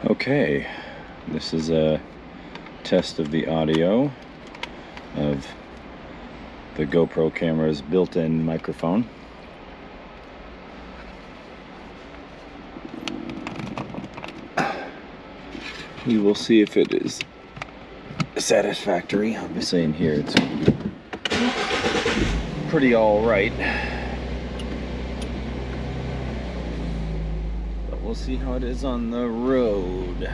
Okay, this is a test of the audio of the GoPro camera's built-in microphone. We will see if it is satisfactory. Obviously in here it's pretty all right. But we'll see how it is on the road.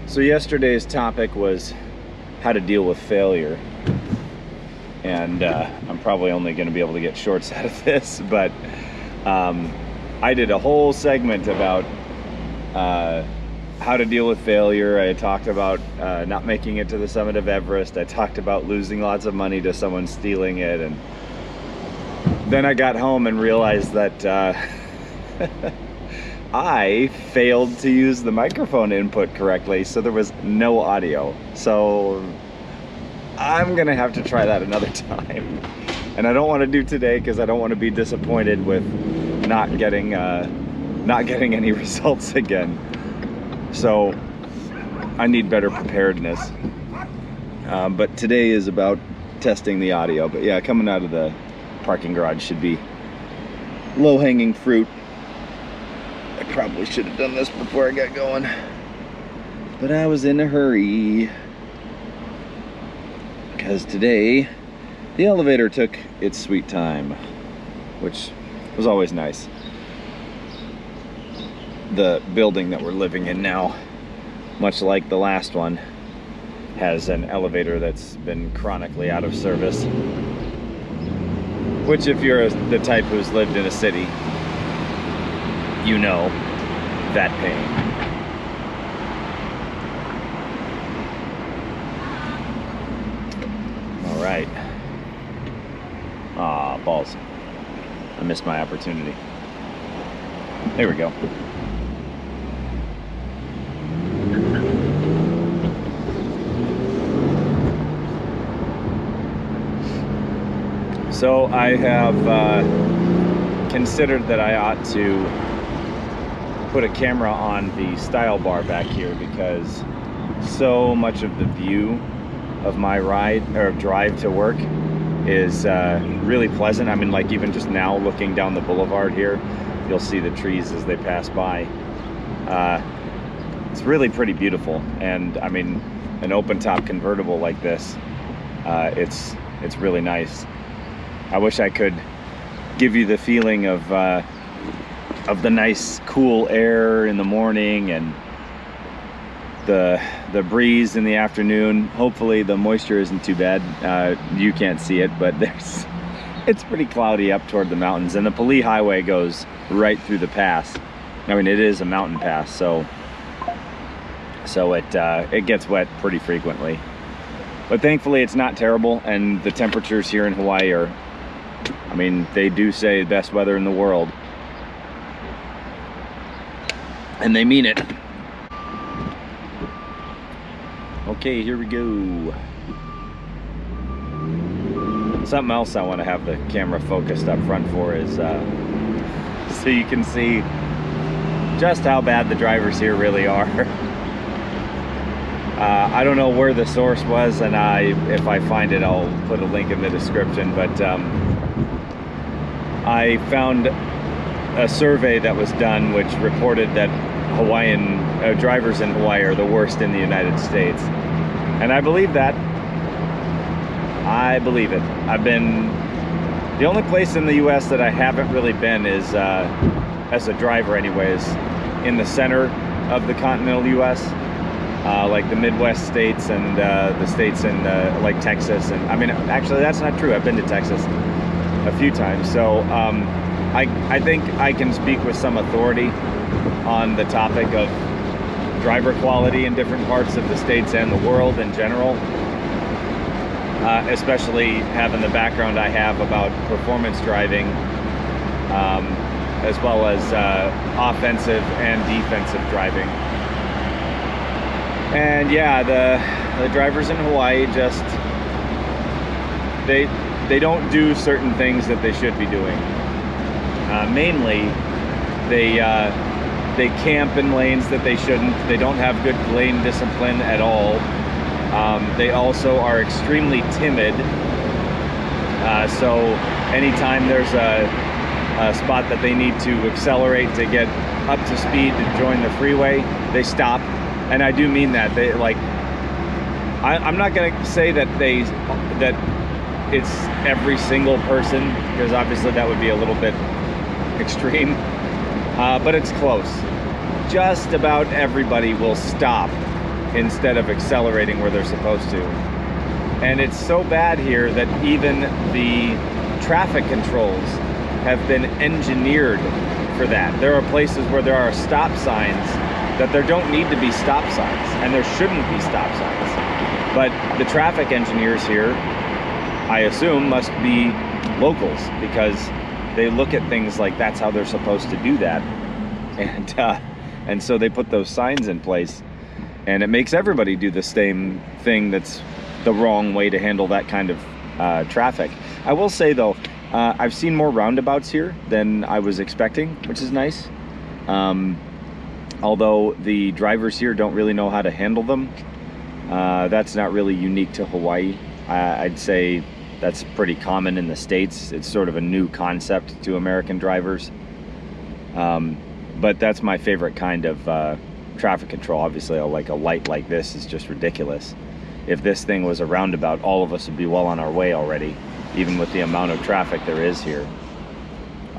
So yesterday's topic was how to deal with failure. And I'm probably only going to be able to get shorts out of this, but I did a whole segment about how to deal with failure. I talked about not making it to the summit of Everest. I talked about losing lots of money to someone stealing it. And then I got home and realized that I failed to use the microphone input correctly, so there was no audio. So I'm gonna have to try that another time. And I don't want to do today because I don't want to be disappointed with not getting any results again. So I need better preparedness. But today is about testing the audio. But yeah, coming out of the parking garage should be low-hanging fruit. I probably should have done this before I got going, but I was in a hurry because today the elevator took its sweet time, which was always nice. The building that we're living in now, much like the last one, has an elevator that's been chronically out of service, which if you're the type who's lived in a city, you know that pain. All right. Ah, balls. I missed my opportunity. There we go. So I have considered that I ought to put a camera on the style bar back here, because so much of the view of my ride or drive to work is really pleasant. I mean, like even just now looking down the boulevard here, you'll see the trees as they pass by. It's really pretty beautiful. And I mean, an open top convertible like this, it's really nice. I wish I could give you the feeling of the nice cool air in the morning and the breeze in the afternoon. Hopefully the moisture isn't too bad. You can't see it, but it's pretty cloudy up toward the mountains, and the Pali Highway goes right through the pass. I mean, it is a mountain pass, so it gets wet pretty frequently. But thankfully it's not terrible, and the temperatures here in Hawaii are, I mean, they do say best weather in the world. And they mean it. Okay, here we go. Something else I want to have the camera focused up front for is so you can see just how bad the drivers here really are. I don't know where the source was, and if I find it, I'll put a link in the description, but I found a survey that was done which reported that Hawaiian drivers in Hawaii are the worst in the United States, and I believe that. I believe it. I've been, the only place in the US that I haven't really been is as a driver anyways, in the center of the continental US, like the Midwest states and the states in like Texas. And I mean, actually that's not true. I've been to Texas a few times, so I think I can speak with some authority on the topic of driver quality in different parts of the states and the world in general, especially having the background I have about performance driving, as well as offensive and defensive driving. And yeah, The drivers in Hawaii just, they don't do certain things that they should be doing. Mainly, they camp in lanes that they shouldn't. They don't have good lane discipline at all. They also are extremely timid. So anytime there's a spot that they need to accelerate to get up to speed to join the freeway, they stop. And I do mean that. They like, I'm not gonna say that it's every single person, because obviously that would be a little bit extreme, but it's close. Just about everybody will stop instead of accelerating where they're supposed to. And it's so bad here that even the traffic controls have been engineered for that. There are places where there are stop signs that there don't need to be stop signs, and there shouldn't be stop signs. But the traffic engineers here, I assume, must be locals, because they look at things like that's how they're supposed to do that. And so they put those signs in place, and it makes everybody do the same thing that's the wrong way to handle that kind of traffic. I will say though, I've seen more roundabouts here than I was expecting, which is nice. Although the drivers here don't really know how to handle them. That's not really unique to Hawaii. I'd say that's pretty common in the States. It's sort of a new concept to American drivers. But that's my favorite kind of traffic control. Obviously, like a light like this is just ridiculous. If this thing was a roundabout, all of us would be well on our way already, even with the amount of traffic there is here.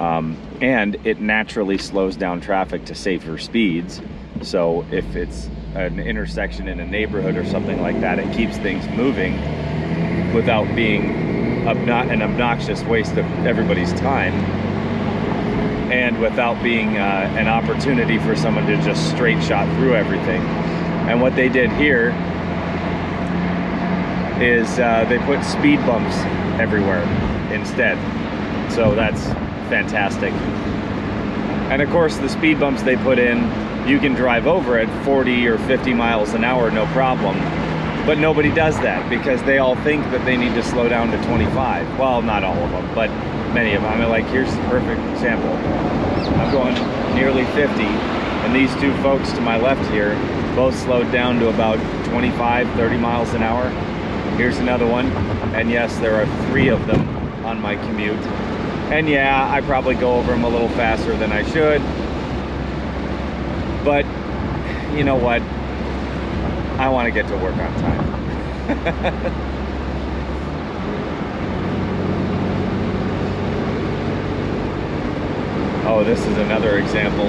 And it naturally slows down traffic to safer speeds. So if it's an intersection in a neighborhood or something like that, it keeps things moving without being an obnoxious waste of everybody's time, and without being an opportunity for someone to just straight shot through everything. And what they did here is they put speed bumps everywhere instead. So that's fantastic. And of course, the speed bumps they put in, you can drive over at 40 or 50 miles an hour, no problem. But nobody does that, because they all think that they need to slow down to 25. Well, not all of them, but many of them. I mean, like, here's the perfect example. I'm going nearly 50, and these two folks to my left here both slowed down to about 25, 30 miles an hour. Here's another one, and yes, there are 3 of them on my commute. And yeah, I probably go over them a little faster than I should, but you know what? I want to get to work on time. Oh, this is another example.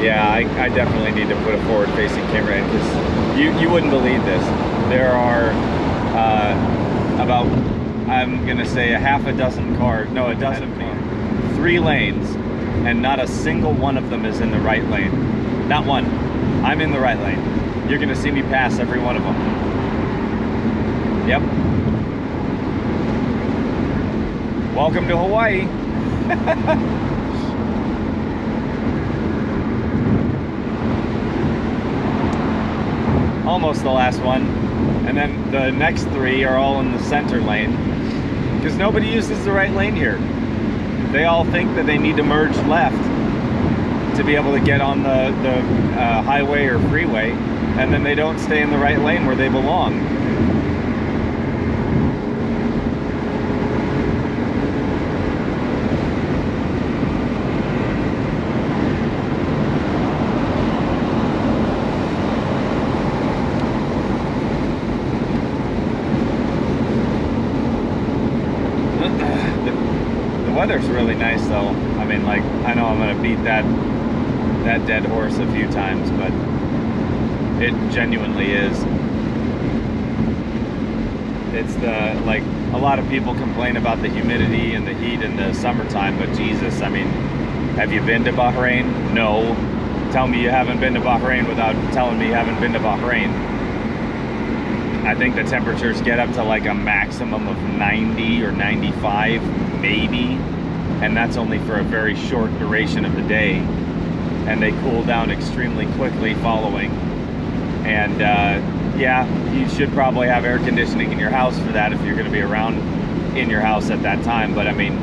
Yeah, I definitely need to put a forward-facing camera in, because you wouldn't believe this. There are about, I'm gonna say, a half a dozen cars, no, a dozen cars, 3 lanes, and not a single one of them is in the right lane. Not one. I'm in the right lane. You're gonna see me pass every one of them. Yep. Welcome to Hawaii. Almost the last one. And then the next 3 are all in the center lane, because nobody uses the right lane here. They all think that they need to merge left to be able to get on the highway or freeway, and then they don't stay in the right lane where they belong. The weather's really nice though. I mean, like, I know I'm gonna beat that dead horse a few times, but it genuinely is. It's like, a lot of people complain about the humidity and the heat in the summertime, but Jesus, I mean, have you been to Bahrain? No. Tell me you haven't been to Bahrain without telling me you haven't been to Bahrain. I think the temperatures get up to like a maximum of 90 or 95, maybe, and that's only for a very short duration of the day, and they cool down extremely quickly following. And yeah, you should probably have air conditioning in your house for that if you're going to be around in your house at that time. But I mean,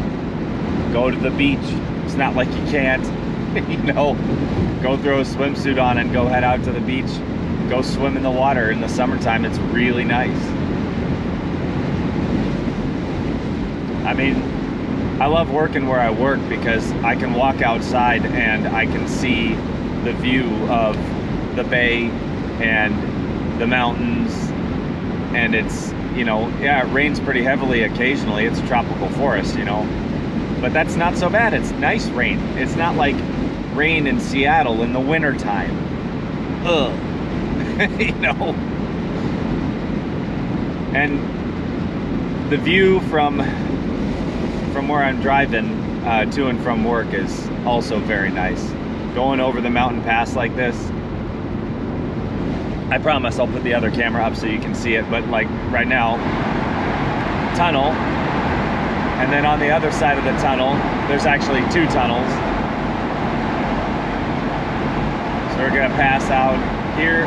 go to the beach. It's not like you can't, you know, go throw a swimsuit on and go head out to the beach. Go swim in the water in the summertime. It's really nice. I mean, I love working where I work because I can walk outside and I can see the view of the bay and the mountains, and it's, you know, yeah, it rains pretty heavily occasionally. It's a tropical forest, you know, but that's not so bad. It's nice rain. It's not like rain in Seattle in the wintertime. Ugh. You know, and the view from where I'm driving to and from work is also very nice. Going over the mountain pass like this, I promise I'll put the other camera up so you can see it, but like right now, tunnel, and then on the other side of the tunnel, there's actually 2 tunnels. So we're gonna pass out here,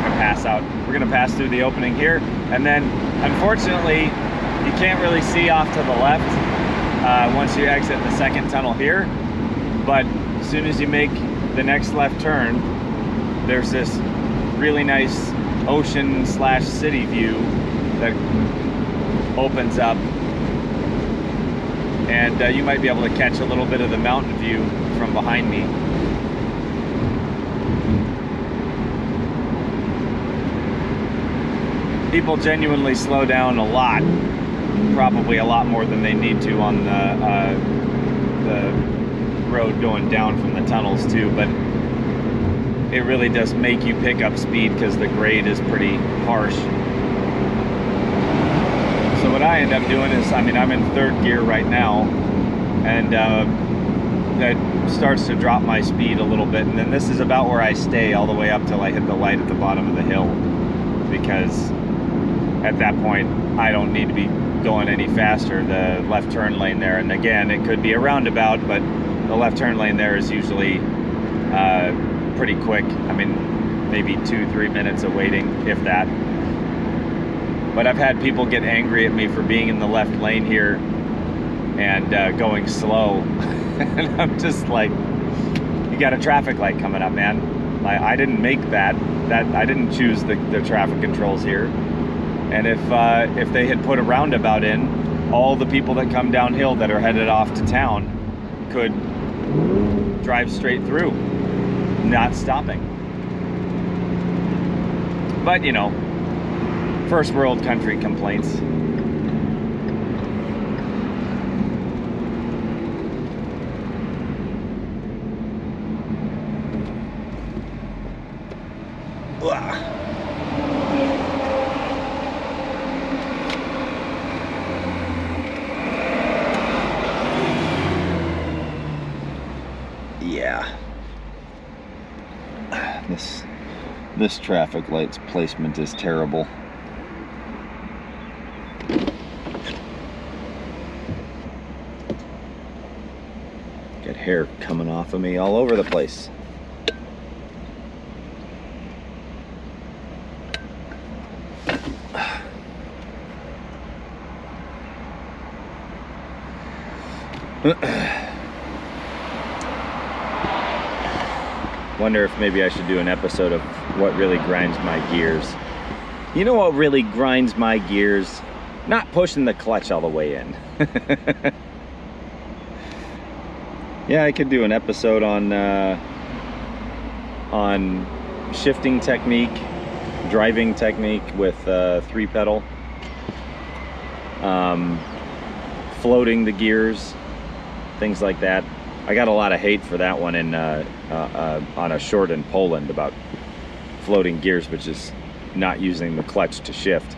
we're gonna pass through the opening here, and then unfortunately, you can't really see off to the left once you exit the second tunnel here, but as soon as you make the next left turn, there's this really nice ocean / city view that opens up, and you might be able to catch a little bit of the mountain view from behind me. People genuinely slow down a lot, probably a lot more than they need to on the road going down from the tunnels too, but it really does make you pick up speed because the grade is pretty harsh. So what I end up doing is, I mean, I'm in 3rd gear right now, and that starts to drop my speed a little bit, and then this is about where I stay all the way up till I hit the light at the bottom of the hill, because at that point I don't need to be going any faster. The left turn lane there, and again, it could be a roundabout, but the left turn lane there is usually pretty quick. I mean, maybe 2-3 minutes of waiting, if that. But I've had people get angry at me for being in the left lane here and going slow. And I'm just like, you got a traffic light coming up, man. I didn't make that. I didn't choose the traffic controls here. And if they had put a roundabout in, all the people that come downhill that are headed off to town could drive straight through, not stopping. But, you know, first world country complaints. Yeah. This traffic light's placement is terrible. Got hair coming off of me all over the place. Wonder if maybe I should do an episode of what really grinds my gears. You know what really grinds my gears? Not pushing the clutch all the way in. Yeah, I could do an episode on shifting technique, driving technique with 3-pedal, floating the gears, things like that. I got a lot of hate for that one in on a short in Poland about floating gears, which is not using the clutch to shift.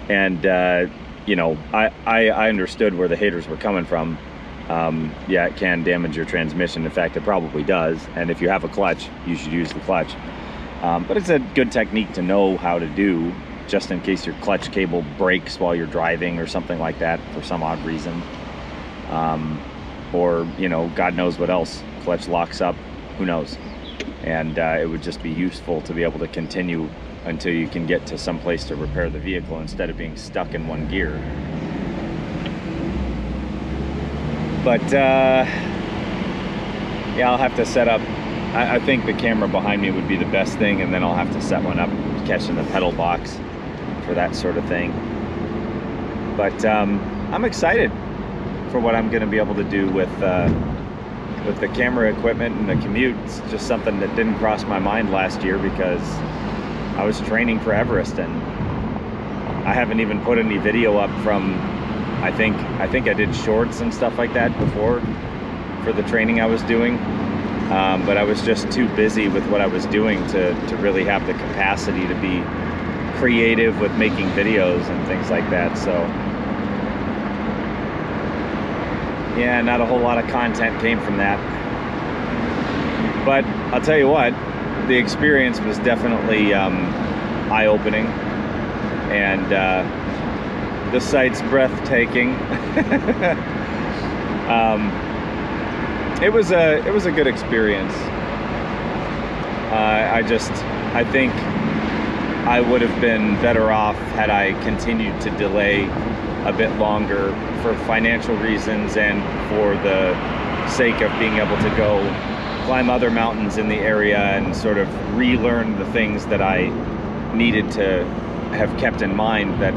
And you know, I understood where the haters were coming from. Yeah, it can damage your transmission. In fact, it probably does. And if you have a clutch, you should use the clutch. But it's a good technique to know how to do, just in case your clutch cable breaks while you're driving or something like that for some odd reason. Or, you know, God knows what else. Clutch locks up, who knows? And it would just be useful to be able to continue until you can get to some place to repair the vehicle instead of being stuck in one gear. But yeah, I'll have to set up, I think the camera behind me would be the best thing, and then I'll have to set one up catching the pedal box for that sort of thing. But I'm excited for what I'm going to be able to do with the camera equipment and the Commute. It's just something that didn't cross my mind last year because I was training for Everest, and I haven't even put any video up from, I think I did shorts and stuff like that before for the training I was doing, but I was just too busy with what I was doing to really have the capacity to be creative with making videos and things like that. So yeah, not a whole lot of content came from that. But I'll tell you what, the experience was definitely eye-opening, and the site's breathtaking. It was a good experience. I think I would have been better off had I continued to delay a bit longer for financial reasons and for the sake of being able to go climb other mountains in the area and sort of relearn the things that I needed to have kept in mind that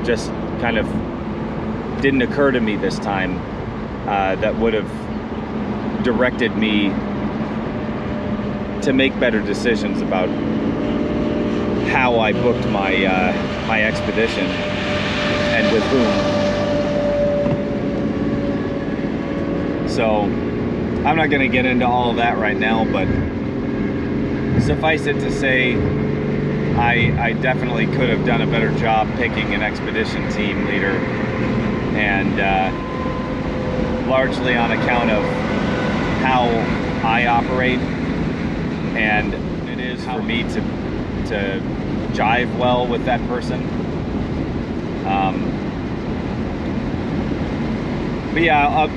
just kind of didn't occur to me this time, that would have directed me to make better decisions about how I booked my my expedition and with whom. So I'm not going to get into all of that right now, but suffice it to say, I definitely could have done a better job picking an expedition team leader, and largely on account of how I operate, and it is for me to jive well with that person. But yeah,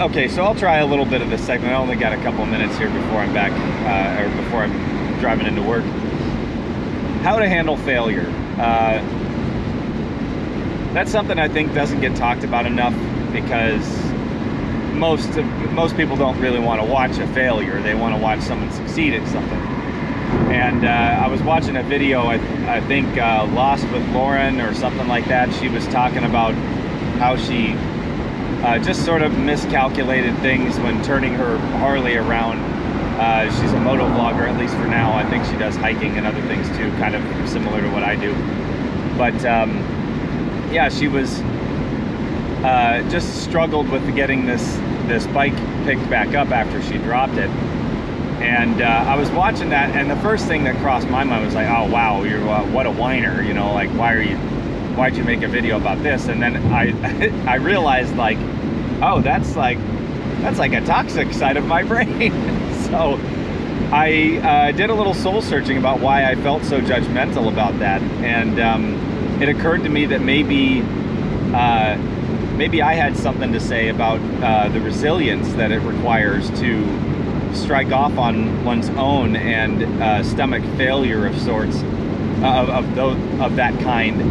okay, so I'll try a little bit of this segment. I only got a couple minutes here before I'm back, or before I'm driving into work. How to handle failure. That's something I think doesn't get talked about enough, because most people don't really want to watch a failure. They want to watch someone succeed at something. And I was watching a video, I think Lost with Lauren or something like that. She was talking about how she just sort of miscalculated things when turning her Harley around. She's a moto vlogger, at least for now. I think she does hiking and other things too, kind of similar to what I do. But yeah, she was just struggled with getting this bike picked back up after she dropped it. And I was watching that, and the first thing that crossed my mind was like, oh wow, you're what a whiner, you know, like why'd you make a video about this? And then I realized, like, oh, that's like a toxic side of my brain. So I did a little soul searching about why I felt so judgmental about that, and it occurred to me that maybe I had something to say about the resilience that it requires to strike off on one's own and stomach failure of sorts, of that kind,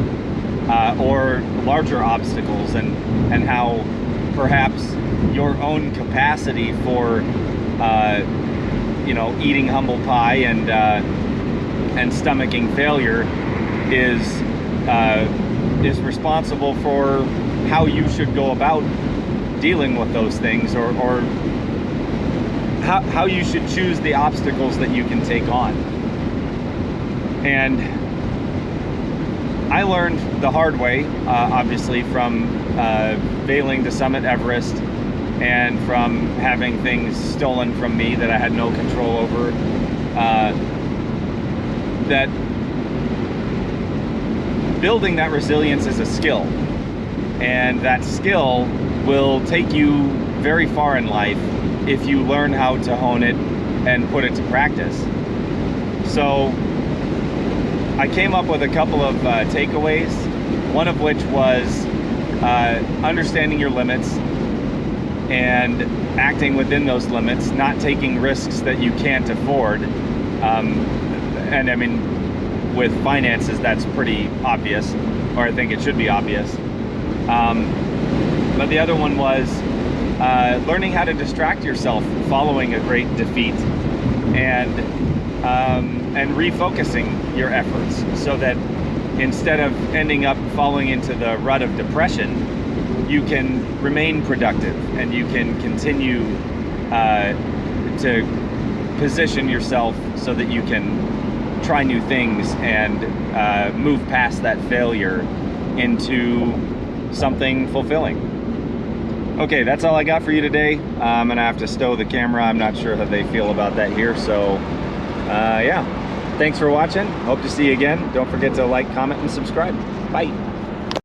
or larger obstacles, and how perhaps your own capacity for you know, eating humble pie and stomaching failure is responsible for how you should go about dealing with those things, or how you should choose the obstacles that you can take on. And I learned the hard way, obviously, from failing to summit Everest and from having things stolen from me that I had no control over, that building that resilience is a skill, and that skill will take you very far in life if you learn how to hone it and put it to practice. So I came up with a couple of takeaways, one of which was understanding your limits and acting within those limits, not taking risks that you can't afford. And I mean, with finances, that's pretty obvious, or I think it should be obvious. But the other one was learning how to distract yourself following a great defeat, and refocusing your efforts so that instead of ending up falling into the rut of depression, you can remain productive and you can continue to position yourself so that you can try new things and move past that failure into something fulfilling. Okay, that's all I got for you today. I'm gonna have to stow the camera. I'm not sure how they feel about that here, so yeah. Thanks for watching. Hope to see you again. Don't forget to like, comment, and subscribe. Bye.